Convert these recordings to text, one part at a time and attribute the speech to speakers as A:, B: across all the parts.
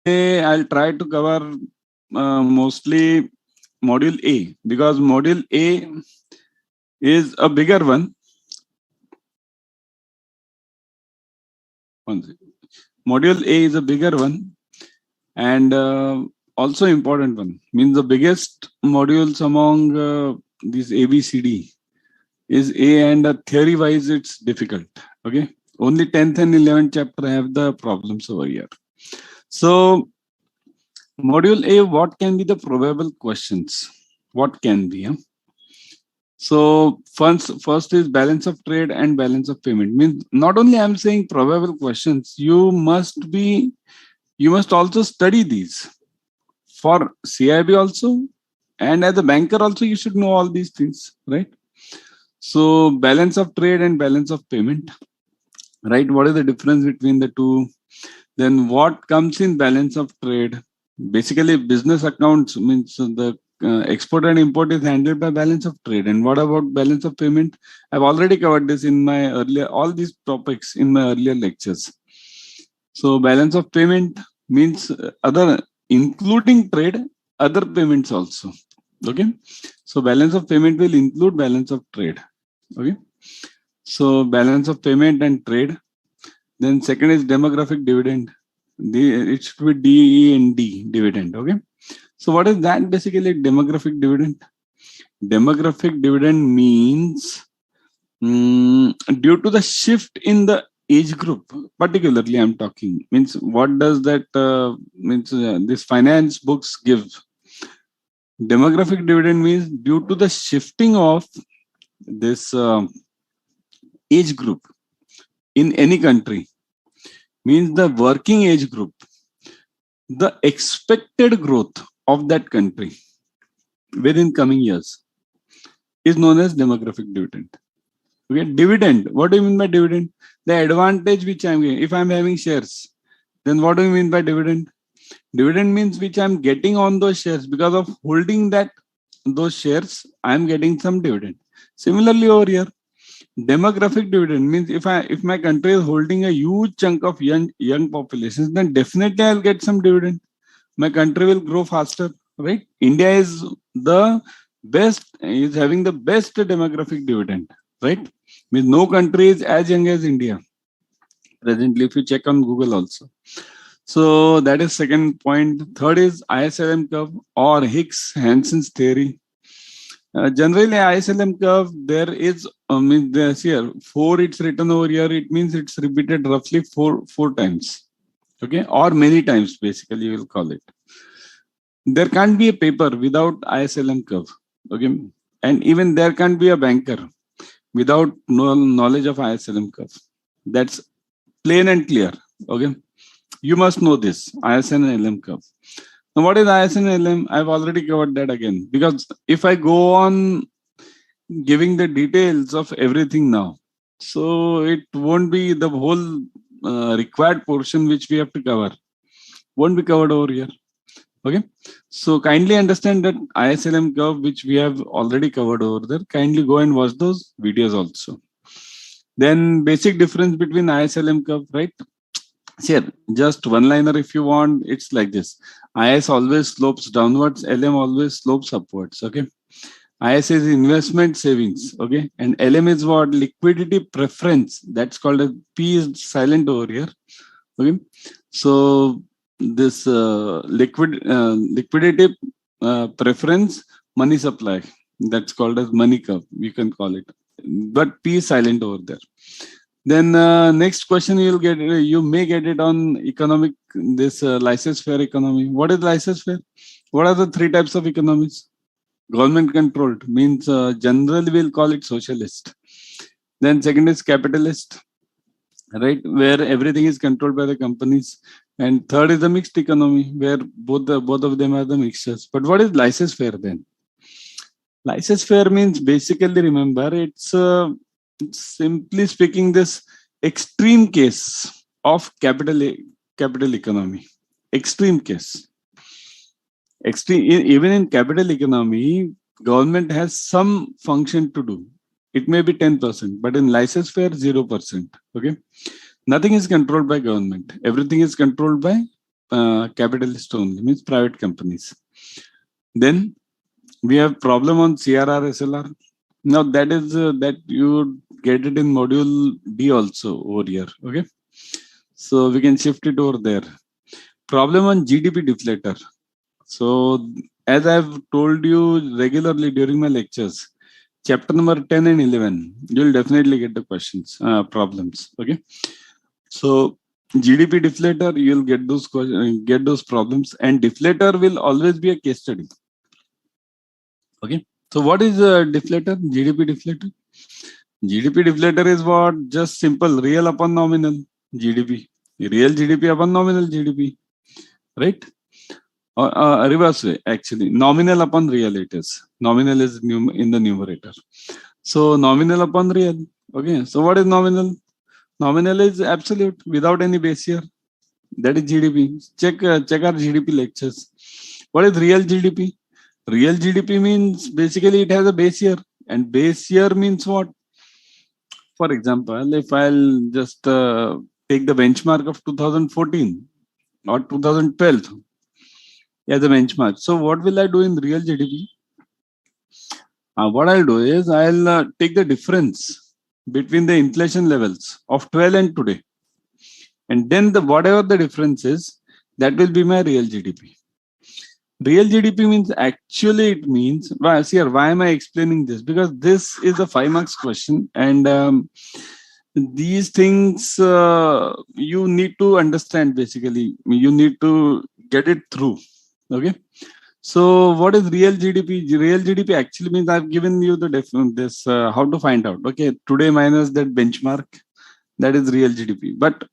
A: I'll try to cover mostly module A, because module A is a bigger one. Module A is a bigger one, and also important one. Means the biggest modules among these ABCD is A, and theory wise it's difficult. Okay, only 10th and 11th chapter have the problems over here. So module A, what can be the probable questions? What can be? Huh? So first is balance of trade and balance of payment. Means not only I'm saying probable questions, you must also study these for CAIIB also, and as a banker also you should know all these things, right? So balance of trade and balance of payment, right? What is the difference between the two? Then what comes in balance of trade? Basically business accounts, means the export and import is handled by balance of trade. And what about balance of payment? I've already covered this in my earlier, all these topics in my earlier lectures. So balance of payment means other, including trade, other payments also. Okay. So balance of payment will include balance of trade. Okay. So balance of payment and trade. Then second is demographic dividend. It should be D, E, and D, dividend. Okay. So what is that basically? Demographic dividend. Demographic dividend means due to the shift in the age group, particularly I'm talking, means what does that means this finance books give? Demographic dividend means due to the shifting of this age group in any country, means the working age group, the expected growth of that country within coming years is known as demographic dividend. Okay, dividend. What do you mean by dividend? The advantage which I'm getting. If I'm having shares, then what do you mean by dividend? Dividend means which I'm getting on those shares. Because of holding those shares, I'm getting some dividend. Similarly over here, demographic dividend means if my country is holding a huge chunk of young populations, then definitely I'll get some dividend. My country will grow faster, right? India is having the best demographic dividend, right? Means no country is as young as India presently, if you check on Google also. So that is second point. Third is ISLM curve or Hicks-Hanson's theory. Generally, ISLM curve, there is, there's here, 4 it's written over here. It means it's repeated roughly four times. Okay, or many times, basically, you will call it. There can't be a paper without ISLM curve. Okay, and even there can't be a banker without knowledge of ISLM curve. That's plain and clear. Okay, you must know this ISLM curve. Now, what is ISLM? I've already covered that again, because if I go on giving the details of everything now, so it won't be the whole required portion which we have to cover, won't be covered over here. Okay, so kindly understand that ISLM curve which we have already covered over there. Kindly go and watch those videos also. Then basic difference between ISLM curve, right? Here, just one liner if you want. It's like this: IS always slopes downwards, LM always slopes upwards. Okay, IS is investment savings. Okay, and LM is what? Liquidity preference. That's called as P is silent over here. Okay, so this liquidity preference money supply, that's called as money curve, you can call it, but P is silent over there. Then next question you may get it on economic, this laissez-faire economy. What is laissez-faire? What are the 3 types of economies? Government controlled, means generally we'll call it socialist. Then second is capitalist, right, where everything is controlled by the companies. And third is the mixed economy, where both of them are the mixtures. But what is laissez-faire then? Laissez-faire means, basically, remember, it's simply speaking this extreme case of capital economy. Extreme case. Even in capital economy, government has some function to do. It may be 10%, but in laissez-faire, 0%. Okay, nothing is controlled by government. Everything is controlled by capitalist only, means private companies. Then we have problem on CRR SLR. Now that is that you get it in module D also over here. Okay, so we can shift it over there. Problem on GDP deflector. So as I've told you regularly during my lectures, chapter number 10 and 11, you'll definitely get the questions, problems. Okay, so GDP deflator, you'll get those problems, and deflator will always be a case study. Okay, so what is a deflator? GDP deflator. GDP deflator is what? Just simple real upon nominal GDP, real GDP upon nominal GDP, right? Reverse way, actually, nominal upon real it is. Nominal is in the numerator. So nominal upon real. Okay, so what is nominal? Nominal is absolute without any base year. That is GDP. Check our GDP lectures. What is real GDP? Real GDP means basically it has a base year, and base year means what? For example, if I'll just take the benchmark of 2014 or 2012 as a benchmark. So what will I do in real GDP? What I'll do is I'll take the difference between the inflation levels of 12 and today, and then whatever the difference is, that will be my real GDP. Real GDP means, actually it means, why am I explaining this? Because this is a 5 marks question, and these things you need to understand. Basically, you need to get it through. Okay, so what is real GDP? Real GDP actually means, I've given you the how to find out. Okay, today minus that benchmark, that is real GDP. But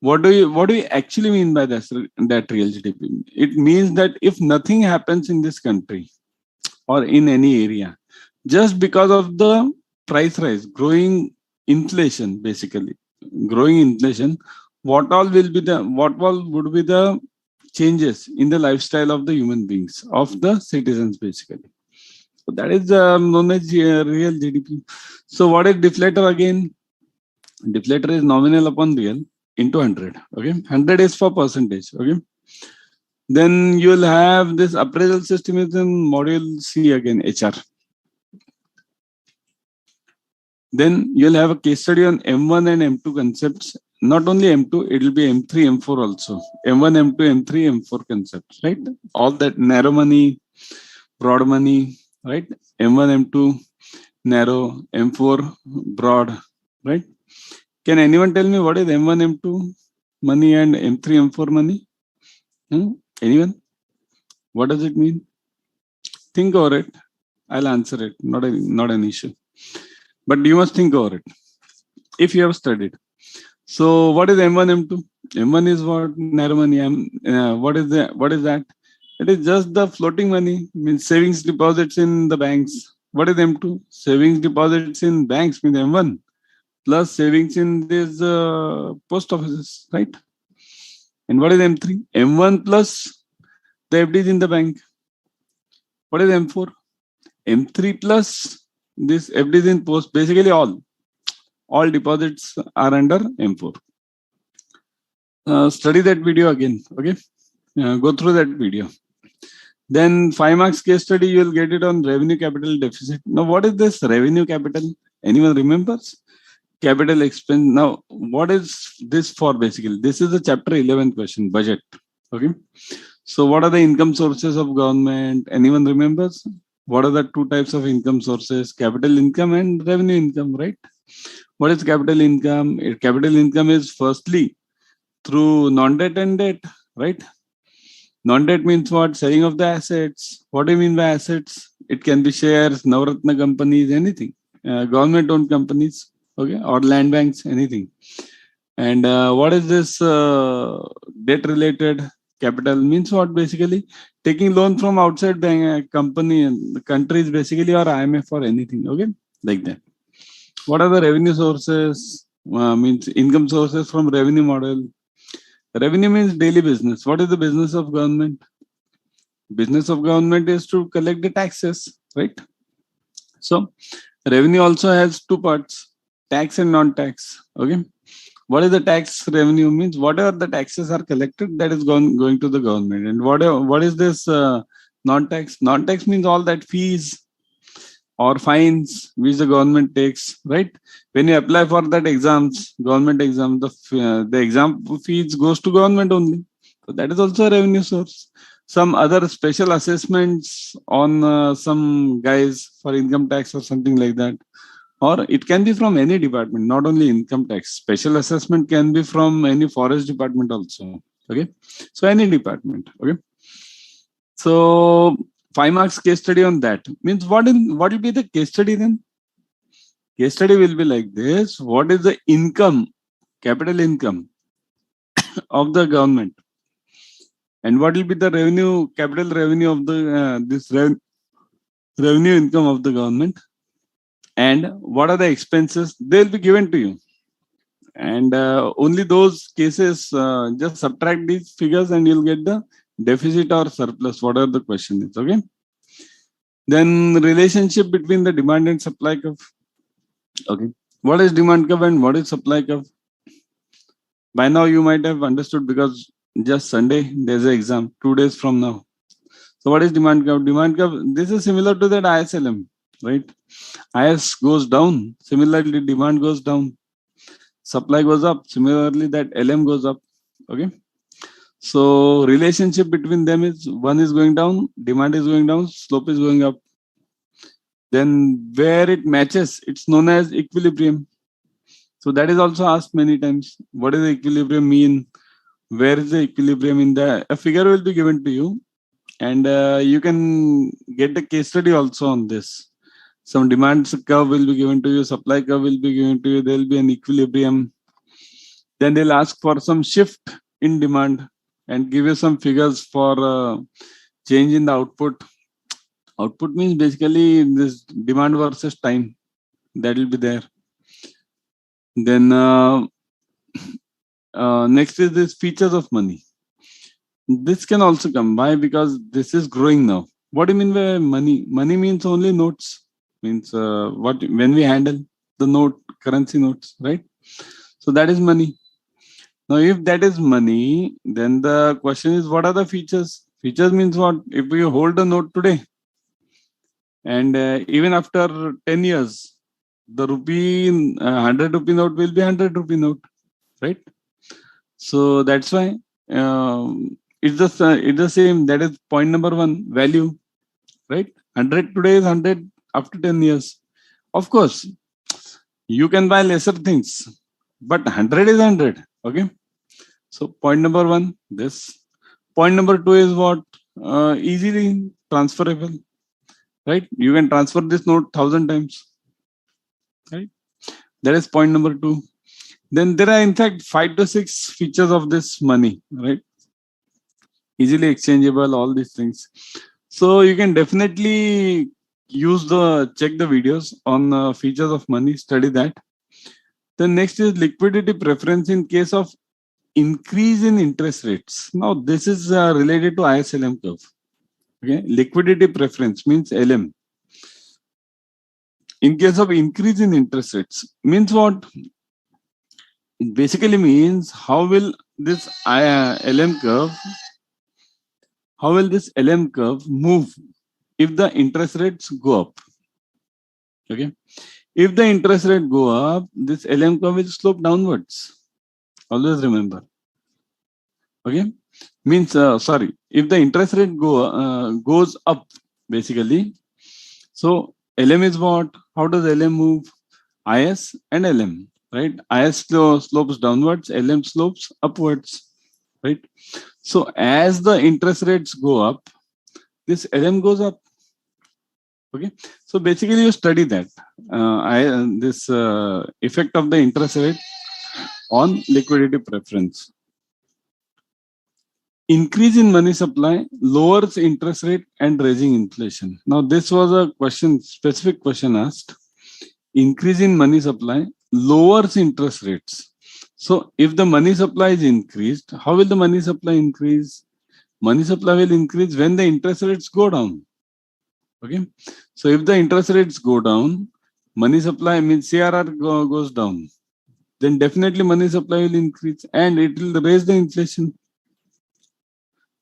A: what do you actually mean by that real GDP? It means that if nothing happens in this country or in any area, just because of the price rise, growing inflation, basically growing inflation, what all would be the changes in the lifestyle of the human beings, of the citizens, basically. So that is known as real GDP. So what is deflator again? Deflator is nominal upon real into 100. Okay, 100 is for percentage. Okay, then you will have this appraisal system is in module C again, HR. Then you'll have a case study on M1 and M2 concepts. Not only M2, it will be M3, M4 also. M1, M2, M3, M4 concepts, right? All that narrow money, broad money, right? M1, M2, narrow, M4, broad, right? Can anyone tell me what is M1, M2 money and M3, M4 money? Anyone? What does it mean? Think over it. I'll answer it. Not an issue. But you must think over it if you have studied. So what is M1, M2? M1 is what? Narrow money. What is that? It is just the floating money, means savings deposits in the banks. What is M2? Savings deposits in banks means M1 plus savings in these post offices, right? And what is M3? M1 plus the FDs in the bank. What is M4? M3 plus this FDs in post. Basically all deposits are under M4. Study that video again. Okay, go through that video. Then 5 marks case study, you will get it on revenue capital deficit. Now what is this revenue capital? Anyone remembers? Capital expense. Now what is this for? Basically this is a chapter 11 question, budget. Okay, so what are the income sources of government? Anyone remembers? What are the two types of income sources? Capital income and revenue income, right? What is capital income? Capital income is firstly through non-debt and debt, right? Non-debt means what? Selling of the assets. What do you mean by assets? It can be shares, Navratna companies, anything. Government-owned companies, okay, or land banks, anything. And what is this debt-related capital? Means what? Basically taking loan from outside bank, countries, basically, or IMF or anything, okay, like that. What are the revenue sources? Means income sources from revenue model. Revenue means daily business. What is the business of government? Business of government is to collect the taxes, right? So revenue also has two parts, tax and non-tax. Okay. What is the tax revenue? Means whatever the taxes are collected, that is going to the government. And what is this non-tax? Non-tax means all that fees or fines which the government takes, right? When you apply for that exams, government exam, the exam fees goes to government only. So that is also a revenue source. Some other special assessments on some guys for income tax or something like that. Or it can be from any department, not only income tax. Special assessment can be from any forest department also. Okay. So any department. Okay. So 5 marks case study on that. Means what will be the case study then? Case study will be like this. What is the income, capital income of the government? And what will be the revenue, capital revenue of the revenue income of the government? And what are the expenses? They'll be given to you. And only those cases, just subtract these figures and you'll get the deficit or surplus, whatever the question is. Okay. Then relationship between the demand and supply curve. Okay. What is demand curve and what is supply curve? By now you might have understood because just Sunday there's an exam 2 days from now. So what is demand curve? Demand curve, this is similar to that ISLM, right? IS goes down, similarly demand goes down. Supply goes up, similarly that LM goes up. Okay. So relationship between them is one is going down, demand is going down, slope is going up. Then where it matches, it's known as equilibrium. So that is also asked many times. What does equilibrium mean? Where is the equilibrium in the? A figure will be given to you, and you can get the case study also on this. Some demand curve will be given to you, supply curve will be given to you. There will be an equilibrium. Then they'll ask for some shift in demand and give you some figures for change in the output. Output means basically this demand versus time. That will be there. Then next is this features of money. This can also come by because this is growing now. What do you mean by money? Money means only notes. Means when we handle the note, currency notes, right? So that is money. Now, if that is money, then the question is, what are the features? Features means what? If we hold a note today, and even after 10 years, the rupee 100 rupee note will be 100 rupee note, right? So that's why it's the same. That is point number 1, value, right? 100 today is 100 after 10 years. Of course, you can buy lesser things, but 100 is 100. Okay. So point number 1, this. Point number 2 is what? Easily transferable, right? You can transfer this note 1,000 times, right? That is point number 2. Then there are in fact 5 to 6 features of this money, right? Easily exchangeable, all these things. So you can definitely check the videos on features of money, study that. Then next is liquidity preference in case of increase in interest rates. Now this is related to ISLM curve. Okay, liquidity preference means LM. In case of increase in interest rates means what? It basically means how will this LM curve move if the interest rates go up? Okay, if the interest rate go up, this LM curve will slope downwards. Always remember. Okay, means if the interest rate goes up, basically. So LM is what? How does LM move? IS and LM, right? IS slopes downwards, LM slopes upwards, right? So as the interest rates go up, this LM goes up. Okay, so basically you study that this effect of the interest rate on liquidity preference. Increase in money supply lowers interest rate and raising inflation. Now this was a specific question asked. Increase in money supply lowers interest rates. So if the money supply is increased, how will the money supply increase? Money supply will increase when the interest rates go down. Okay, so if the interest rates go down, money supply means CRR goes down. then definitely money supply will increase and it will raise the inflation.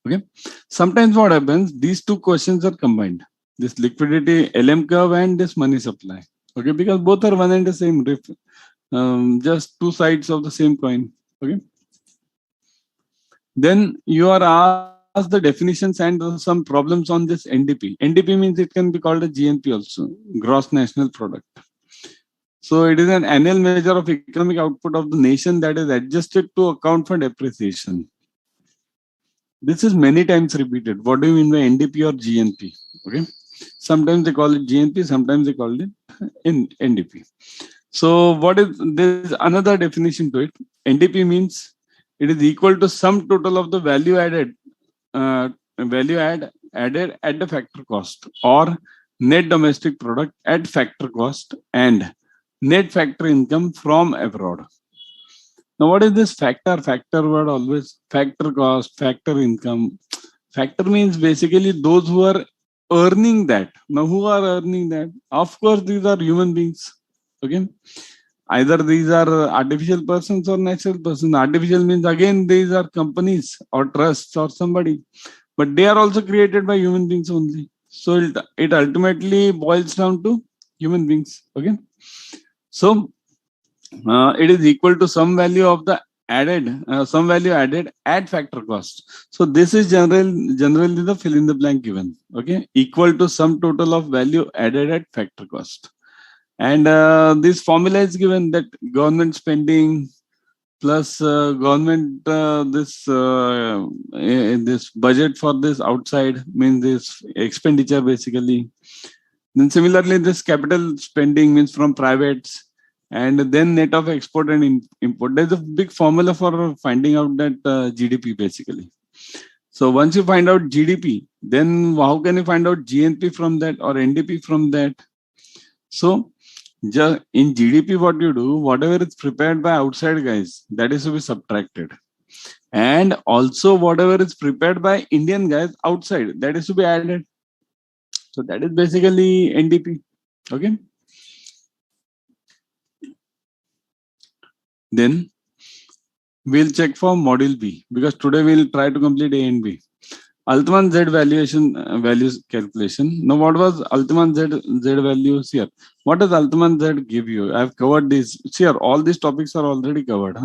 A: Okay. Sometimes what happens, these two questions are combined. This liquidity LM curve and this money supply. Okay, because both are one and the same, just two sides of the same coin. Okay. Then you are asked the definitions and some problems on this NDP. NDP means it can be called a GNP also, gross national product. So it is an annual measure of economic output of the nation that is adjusted to account for depreciation. This is many times repeated. What do you mean by NDP or GNP? Okay. Sometimes they call it GNP, sometimes they call it NDP. So what is, there's another definition to it. NDP means it is equal to sum total of the value added at the factor cost or net domestic product at factor cost and net factor income from abroad. Now, what is this factor? Factor word always factor cost, factor income. Factor means basically those who are earning that. Now, who are earning that? Of course, these are human beings. Okay. Either these are artificial persons or natural persons. Artificial means again these are companies or trusts or somebody, but they are also created by human beings only. So it ultimately boils down to human beings. Okay. So it is equal to some value of the some value added at factor cost. So this is generally the fill in the blank given. Okay. Equal to sum total of value added at factor cost. And this formula is given that government spending plus government this budget for this outside means this expenditure basically. Then similarly, this capital spending means from privates, and then net of export and import. There's a big formula for finding out that GDP basically. So once you find out GDP, then how can you find out GNP from that or NDP from that? So just in GDP, what you do, whatever is prepared by outside guys, that is to be subtracted. And also whatever is prepared by Indian guys outside, that is to be added. So that is basically NDP. Okay. Then we'll check for module B because today we'll try to complete A and B. Ultimate Z valuation values calculation. Now, what was ultimate Z values here? What does ultimate Z give you? I've covered this. See, all these topics are already covered,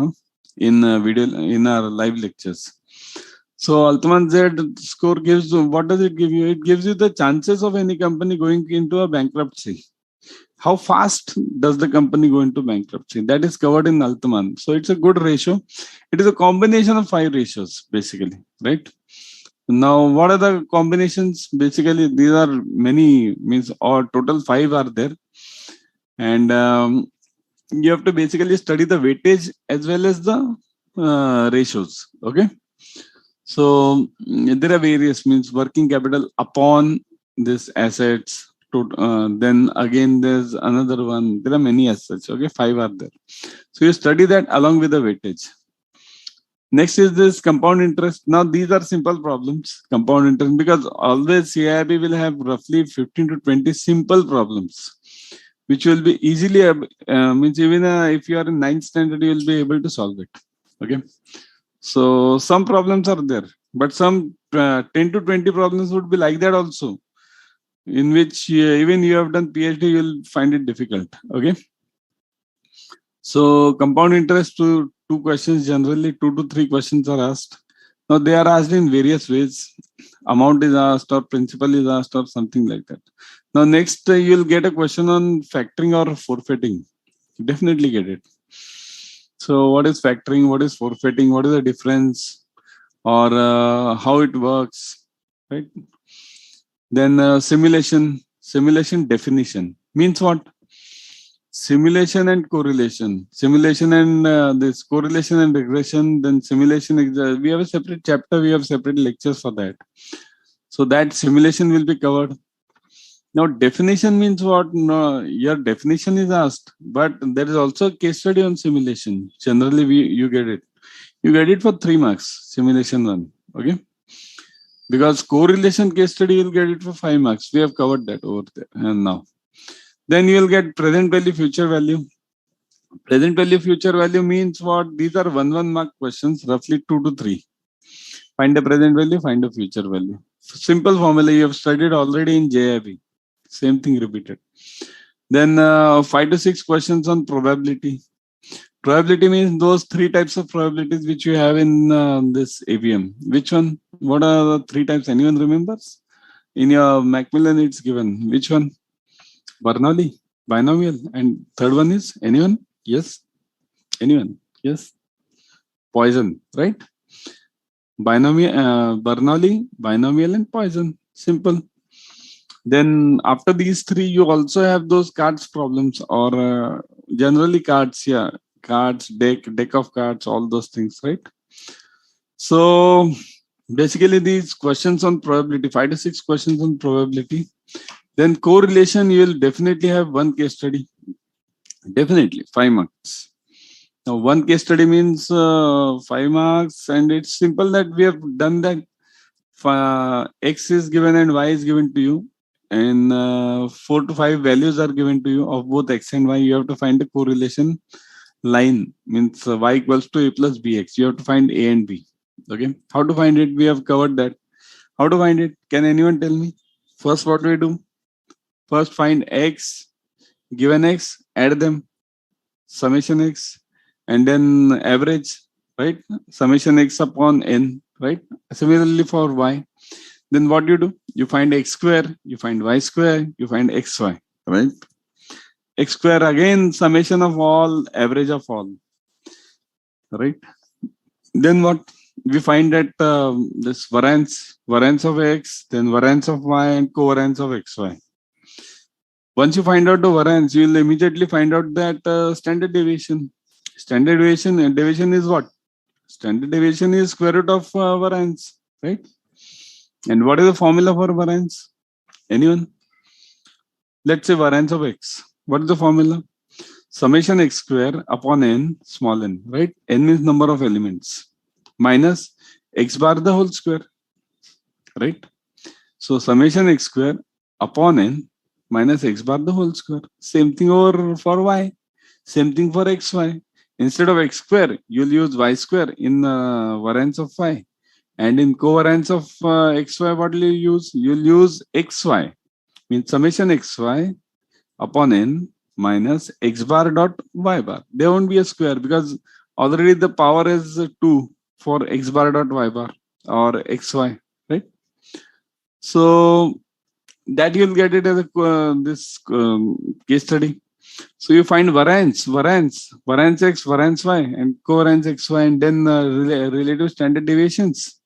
A: in video in our live lectures. So, ultimate Z score gives, what does it give you? It gives you the chances of any company going into a bankruptcy. How fast does the company go into bankruptcy? That is covered in ultimate. So, it's a good ratio. It is a combination of 5 ratios, basically, right? Now, what are the combinations? Basically, these are many, means or total 5 are there. And you have to basically study the weightage as well as the ratios. Okay. So there are various, means working capital upon this assets. Then again, there's another one. There are many as such. Okay. 5 are there. So you study that along with the weightage. Next is this compound interest. Now, these are simple problems, compound interest, because always CAIIB will have roughly 15 to 20 simple problems, which will be easily, means even if you are in 9th standard, you will be able to solve it. Okay. So some problems are there, but some 10 to 20 problems would be like that also, in which even you have done PhD, you will find it difficult. Okay. So compound interest, to 2 questions, generally 2 to 3 questions are asked. Now they are asked in various ways. Amount is asked or principal is asked or something like that. Now next you'll get a question on factoring or forfeiting. You definitely get it. So what is factoring? What is forfeiting? What is the difference? Or how it works, right? Then simulation definition means what? Simulation and correlation. Simulation and this correlation and regression. Then simulation, we have a separate chapter, we have separate lectures for that. So that simulation will be covered. Now definition means what? No, your definition is asked, but there is also a case study on simulation. Generally, you get it. You get it for 3 marks, simulation 1. Okay. Because correlation case study, you'll get it for 5 marks. We have covered that over there and now. Then you will get present value, future value. Present value, future value means what? These are 1 mark questions, roughly 2 to 3. Find the present value, find the future value. Simple formula you have studied already in JAIIB. Same thing repeated. Then 5 to 6 questions on probability. Probability means those 3 types of probabilities which you have in this AVM. Which one? What are the 3 types? Anyone remembers? In your Macmillan it's given. Which one? Bernoulli, binomial. And third one is anyone? Yes. Anyone? Yes. Poisson, right? Binomial, Bernoulli, binomial, and Poisson. Simple. Then after these 3, you also have those cards problems, or generally cards, yeah, cards, deck of cards, all those things, right? So basically these questions on probability, 5 to 6 questions on probability. Then correlation, you will definitely have 1 case study. Definitely 5 marks. Now 1 case study means 5 marks, and it's simple that we have done that. X is given and Y is given to you, and 4 to 5 values are given to you of both X and Y. You have to find the correlation line, means Y equals to A plus BX. You have to find A and B. Okay, how to find it? We have covered that. How to find it? Can anyone tell me? First, what do we do? First, find X, given X, add them, summation X, and then average, right? Summation X upon N, right? Similarly for Y. Then what do? You find X square, you find Y square, you find XY, right? X square, again, summation of all, average of all, right? Then what? We find that this variance of X, then variance of Y, and covariance of XY. Once you find out the variance, you will immediately find out that standard deviation. Standard deviation is what? Standard deviation is square root of variance, right? And what is the formula for variance? Anyone? Let's say variance of X. What is the formula? Summation X square upon N, small n, right? N means number of elements, minus X bar the whole square, right? So summation X square upon N minus X bar the whole square. Same thing over for Y. Same thing for XY. Instead of X square, you'll use Y square in variance of Y. And in covariance of XY, what will you use? You'll use XY. Means summation XY upon N minus X bar dot Y bar. There won't be a square because already the power is 2 for X bar dot Y bar or XY, right? So that you'll get it as a this case study. So you find variance X, variance Y, and covariance XY, and then relative standard deviations.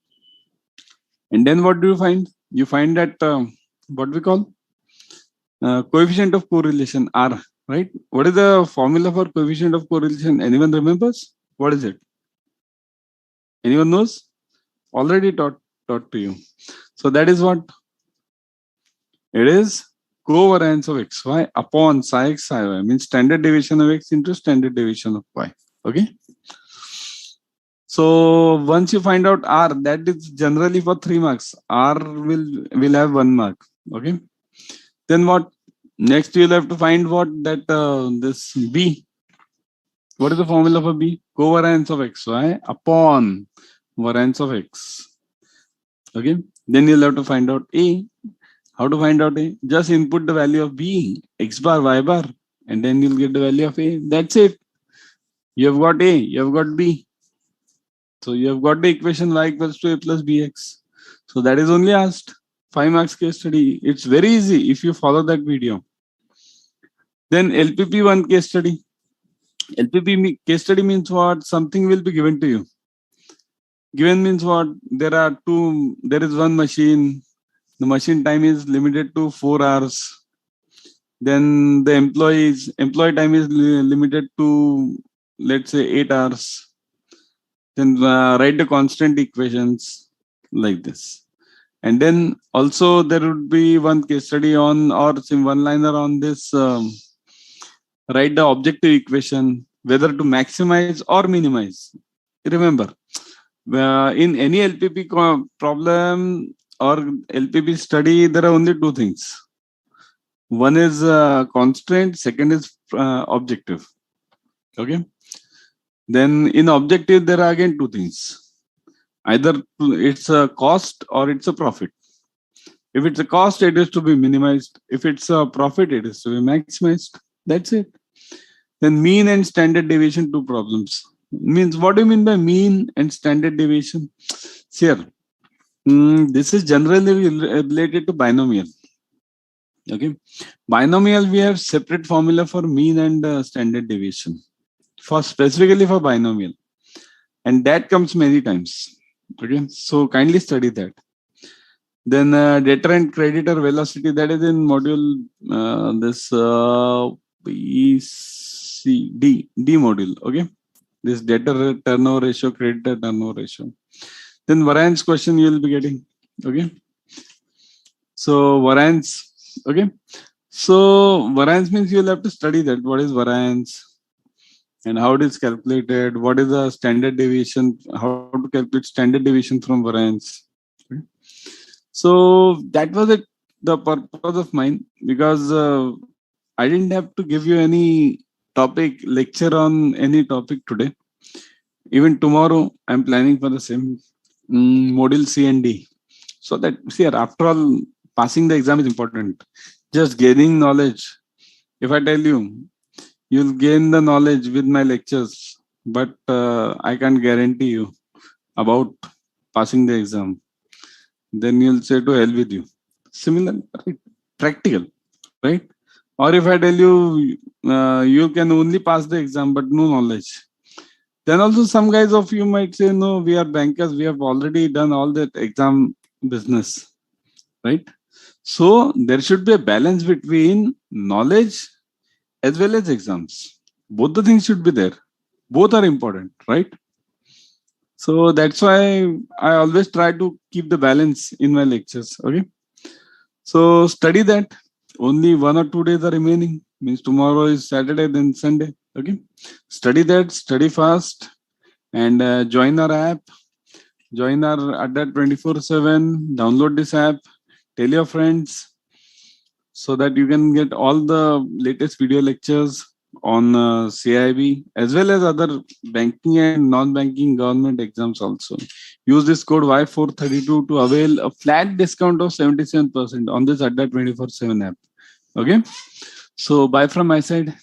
A: And then what do you find? You find that what we call coefficient of correlation, R, right? What is the formula for coefficient of correlation? Anyone remembers? What is it? Anyone knows? Already taught to you. So that is what? It is covariance of XY upon psi X, psi Y. Means standard deviation of X into standard deviation of Y. Okay. So once you find out R, that is generally for 3 marks. R will have 1 mark. Okay. Then what? Next you'll have to find what? That this B. What is the formula for B? Covariance of XY upon variance of X. Okay. Then you'll have to find out A. How to find out A? Just input the value of B, X bar, Y bar, and then you'll get the value of A. That's it. You have got A, you have got B. So you have got the equation Y equals to A plus BX. So that is only asked. 5 marks case study. It's very easy if you follow that video. Then LPP 1 case study. LPP case study means what? Something will be given to you. Given means what? There is one machine. The machine time is limited to 4 hours. Then the employee time is limited to, let's say, 8 hours. Then write the constant equations like this. And then also there would be one case study on, or some one-liner on this. Write the objective equation, whether to maximize or minimize. Remember, in any LPP problem or LPP study, there are only 2 things. One is constraint, second is objective. Okay. Then in objective, there are again two things. Either it's a cost or it's a profit. If it's a cost, it is to be minimized. If it's a profit, it is to be maximized. That's it. Then mean and standard deviation, two problems. Means, what do you mean by mean and standard deviation? Here, this is generally related to binomial. Okay. Binomial, we have separate formula for mean and standard deviation. Specifically for binomial. And that comes many times. Okay. So kindly study that. Then debtor and creditor velocity, that is in module D module. Okay. This debtor turnover ratio, creditor turnover ratio. Then variance question you will be getting. Okay. So variance. Okay. So variance means you will have to study that. What is variance and how it is calculated? What is the standard deviation? How to calculate standard deviation from variance? Okay. So that was it, the purpose of mine, because I didn't have to give you any lecture on any topic today. Even tomorrow, I'm planning for the same module C and D. So that, see, after all, passing the exam is important. Just gaining knowledge. If I tell you, you'll gain the knowledge with my lectures, but I can't guarantee you about passing the exam. Then you'll say to hell with you. Similar, right? Practical, right? Or if I tell you, you can only pass the exam, but no knowledge. Then also some guys of you might say, no, we are bankers. We have already done all that exam business, right? So there should be a balance between knowledge as well as exams. Both the things should be there. Both are important, right? So that's why I always try to keep the balance in my lectures. Okay. So study that. Only 1 or 2 days are remaining. Means tomorrow is Saturday, then Sunday. Okay. Study that. Study fast, and join our app. Join our Adda 24/7. Download this app. Tell your friends so that you can get all the latest video lectures on CAIIB as well as other banking and non-banking government exams also. Use this code Y432 to avail a flat discount of 77% on this Adda 24/7 app. Okay. So bye from my side.